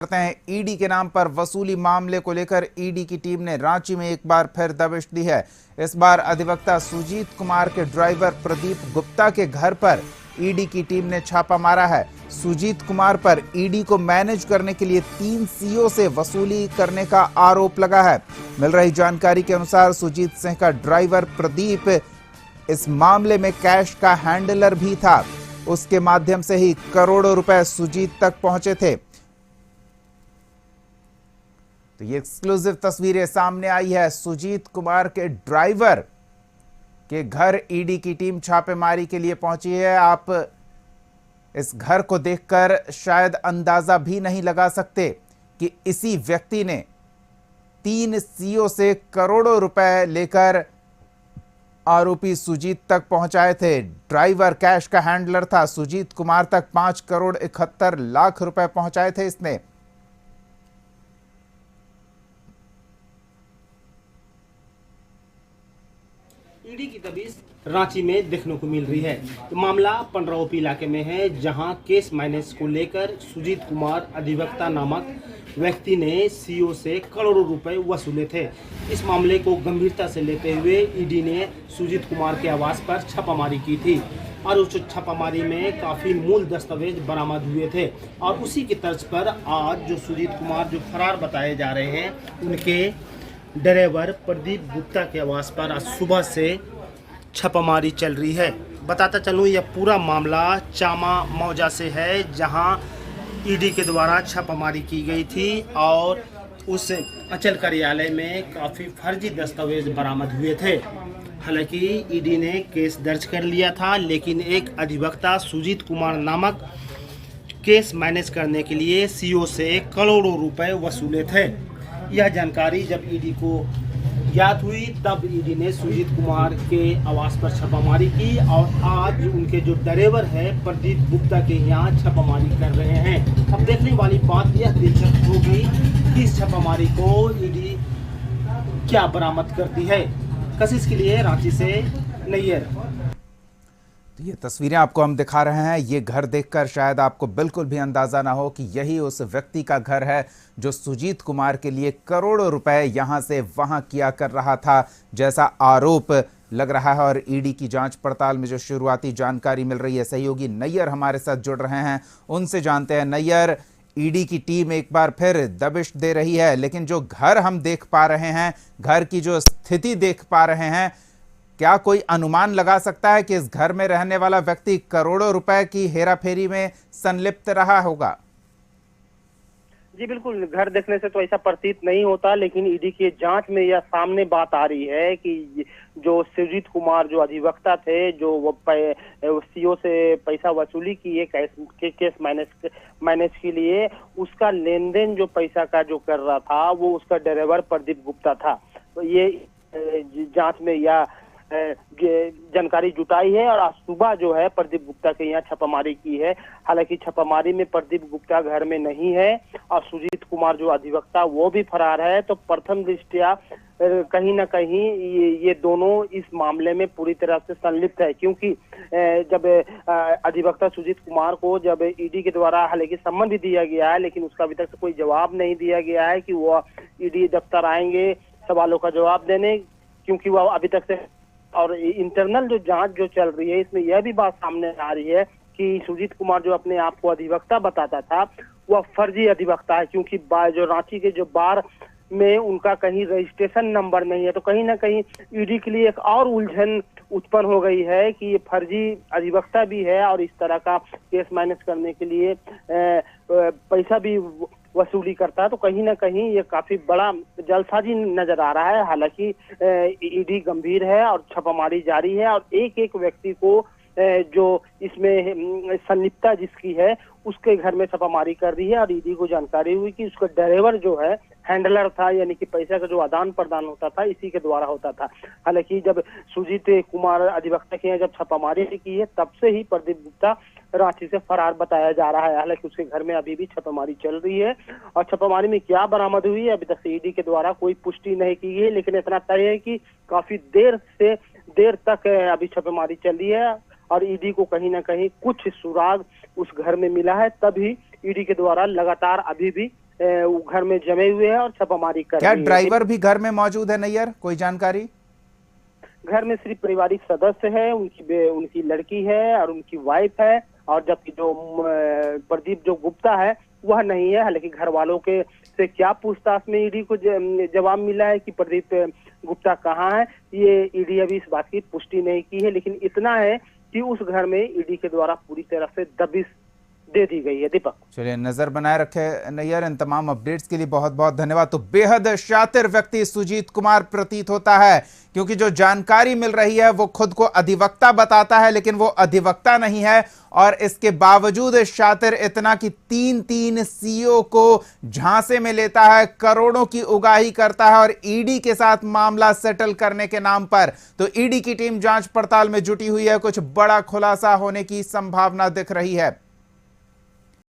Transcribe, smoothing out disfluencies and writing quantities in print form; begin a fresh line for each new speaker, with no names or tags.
करते हैं। ईडी के नाम पर वसूली मामले को लेकर ईडी की टीम ने रांची में एक बार फिर दबिश दी है। इस बार अधिवक्ता सुजीत कुमार के ड्राइवर प्रदीप गुप्ता के घर पर ईडी की टीम ने छापा मारा है। सुजीत कुमार पर ईडी को मैनेज करने के लिए 3 सीओ से वसूली करने का आरोप लगा है। मिल रही जानकारी के अनुसार सुजीत सिंह का ड्राइवर प्रदीप इस मामले में कैश का हैंडलर भी था। उसके माध्यम से ही करोड़ों रुपए सुजीत तक पहुंचे थे। तो ये एक्सक्लूसिव तस्वीरें सामने आई है। सुजीत कुमार के ड्राइवर के घर ईडी की टीम छापेमारी के लिए पहुंची है। आप इस घर को देखकर शायद अंदाजा भी नहीं लगा सकते कि इसी व्यक्ति ने 3 सीओ से करोड़ों रुपए लेकर आरोपी सुजीत तक पहुंचाए थे। ड्राइवर कैश का हैंडलर था। सुजीत कुमार तक 5 करोड़ 71 लाख रुपए पहुंचाए थे इसने।
ईडी की दबिश रांची में देखने को मिल रही है। तो मामला पंडरौपी इलाके में है, जहां केस मैनेज को लेकर सुजीत कुमार अधिवक्ता नामक व्यक्ति ने सीओ से करोड़ों रुपए वसूले थे। इस मामले को गंभीरता से लेते हुए ईडी ने सुजीत कुमार के आवास पर छापामारी की थी और उस छापामारी में काफ़ी मूल दस्तावेज बरामद हुए थे। और उसी की तर्ज पर आज जो सुजीत कुमार जो फरार बताए जा रहे हैं, उनके ड्राइवर प्रदीप गुप्ता के आवास पर आज सुबह से छापामारी चल रही है। बताता चलूँ, यह पूरा मामला चामा मौजा से है, जहां ईडी के द्वारा छापामारी की गई थी और उस अंचल कार्यालय में काफ़ी फर्जी दस्तावेज बरामद हुए थे। हालांकि ईडी ने केस दर्ज कर लिया था, लेकिन एक अधिवक्ता सुजीत कुमार नामक केस मैनेज करने के लिए सीओ से करोड़ों रुपए वसूले थे। यह जानकारी जब ईडी को ज्ञात हुई, तब ईडी ने सुजीत कुमार के आवास पर छापामारी की और आज उनके जो ड्राइवर है प्रदीप गुप्ता के यहाँ छापामारी कर रहे हैं। अब देखने वाली बात यह दिलचस्प होगी कि इस छापामारी को ईडी क्या बरामद करती है। कशिश के लिए रांची से नैयर।
तो ये तस्वीरें आपको हम दिखा रहे हैं। ये घर देखकर शायद आपको बिल्कुल भी अंदाजा ना हो कि यही उस व्यक्ति का घर है जो सुजीत कुमार के लिए करोड़ों रुपए यहां से वहां किया कर रहा था, जैसा आरोप लग रहा है। और ईडी की जांच पड़ताल में जो शुरुआती जानकारी मिल रही है, सहयोगी नैयर हमारे साथ जुड़ रहे हैं, उनसे जानते हैं। नैयर, ईडी की टीम एक बार फिर दबिश दे रही है, लेकिन जो घर हम देख पा रहे हैं, घर की जो स्थिति देख पा रहे हैं, क्या कोई अनुमान लगा सकता है कि इस घर में रहने वाला व्यक्ति करोड़ों रुपए की हेराफेरी में संलिप्त रहा होगा?
जी बिल्कुल, घर देखने से तो ऐसा प्रतीत नहीं होता, लेकिन ईडी की जांच में यह सामने बात आ रही है कि जो सुजीत कुमार जो अधिवक्ता थे, जो वो सीओ से पैसा वसूली किए केस मैनेज के लिए, उसका लेन देन जो पैसा का जो कर रहा था, वो उसका ड्राइवर प्रदीप गुप्ता था। तो ये जांच में यह जानकारी जुटाई है और आज सुबह जो है प्रदीप गुप्ता के यहाँ छापामारी की है। हालांकि छापामारी में प्रदीप गुप्ता घर में नहीं है और सुजीत कुमार जो अधिवक्ता वो भी फरार है। तो प्रथम दृष्टया कहीं ना कहीं ये दोनों इस मामले में पूरी तरह से संलिप्त है, क्योंकि जब अधिवक्ता सुजीत कुमार को जब ईडी के द्वारा हालांकि सम्मन भी दिया गया है, लेकिन उसका अभी तक कोई जवाब नहीं दिया गया है कि वो ईडी दफ्तर आएंगे सवालों का जवाब देने, क्योंकि वह अभी तक से। और इंटरनल जो जांच जो चल रही है, इसमें यह भी बात सामने आ रही है कि सुजीत कुमार जो अपने आप को अधिवक्ता बताता था, वह फर्जी अधिवक्ता है, क्योंकि जो रांची के जो बार में उनका कहीं रजिस्ट्रेशन नंबर नहीं है। तो कहीं ना कहीं ईडी के लिए एक और उलझन उत्पन्न हो गई है कि ये फर्जी अधिवक्ता भी है और इस तरह का केस मैनेज करने के लिए पैसा भी वसूली करता है। तो कहीं ना कहीं ये काफी बड़ा जलसाजी नजर आ रहा है। हालांकि ईडी गंभीर है और छापामारी जारी है और एक एक व्यक्ति को जो इसमें संलिप्तता जिसकी है, उसके घर में छापामारी कर रही है। और ईडी को जानकारी हुई कि उसका ड्राइवर जो है हैंडलर था, यानी कि पैसा का जो आदान प्रदान होता था इसी के द्वारा होता था। हालांकि जब सुजीत कुमार अधिवक्ता के यहाँ जब छापामारी की है, तब से ही प्रदीप गुप्ता रांची से फरार बताया जा रहा है। हालांकि उसके घर में अभी भी छापामारी चल रही है और छापामारी में क्या बरामद हुई है अभी तक ईडी के द्वारा कोई पुष्टि नहीं की गई, लेकिन इतना तय है कि काफी देर तक अभी छापेमारी चल रही है और ईडी को कहीं ना कहीं कुछ सुराग उस घर में मिला है, तभी ईडी के द्वारा लगातार अभी भी घर में जमे हुए हैं और छापामारी कर
क्या
रही है।
ड्राइवर भी घर में मौजूद है नैयर, कोई जानकारी?
घर में सिर्फ पारिवारिक सदस्य है, उनकी लड़की है और उनकी वाइफ है, और जबकि जो प्रदीप जो गुप्ता है वह नहीं है। हालांकि घर वालों के से क्या पूछताछ में ईडी को जवाब मिला है कि प्रदीप गुप्ता कहाँ है, ये ईडी अभी इस बात की पुष्टि नहीं की है। लेकिन इतना है कि उस घर में ईडी के द्वारा पूरी तरह से दबिश दे दी गई है। दीपक,
चलिए, नजर बनाए रखे नैयर। इन तमाम अपडेट्स के लिए बहुत बहुत धन्यवाद। तो बेहद शातिर व्यक्ति सुजीत कुमार प्रतीत होता है, क्योंकि जो जानकारी मिल रही है वो खुद को अधिवक्ता बताता है, लेकिन वो अधिवक्ता नहीं है। और इसके बावजूद शातिर इतना कि 3 सीईओ को झांसे में लेता है, करोड़ों की उगाही करता है और ईडी के साथ मामला सेटल करने के नाम पर। तो ईडी की टीम जांच पड़ताल में जुटी हुई है, कुछ बड़ा खुलासा होने की संभावना दिख रही है।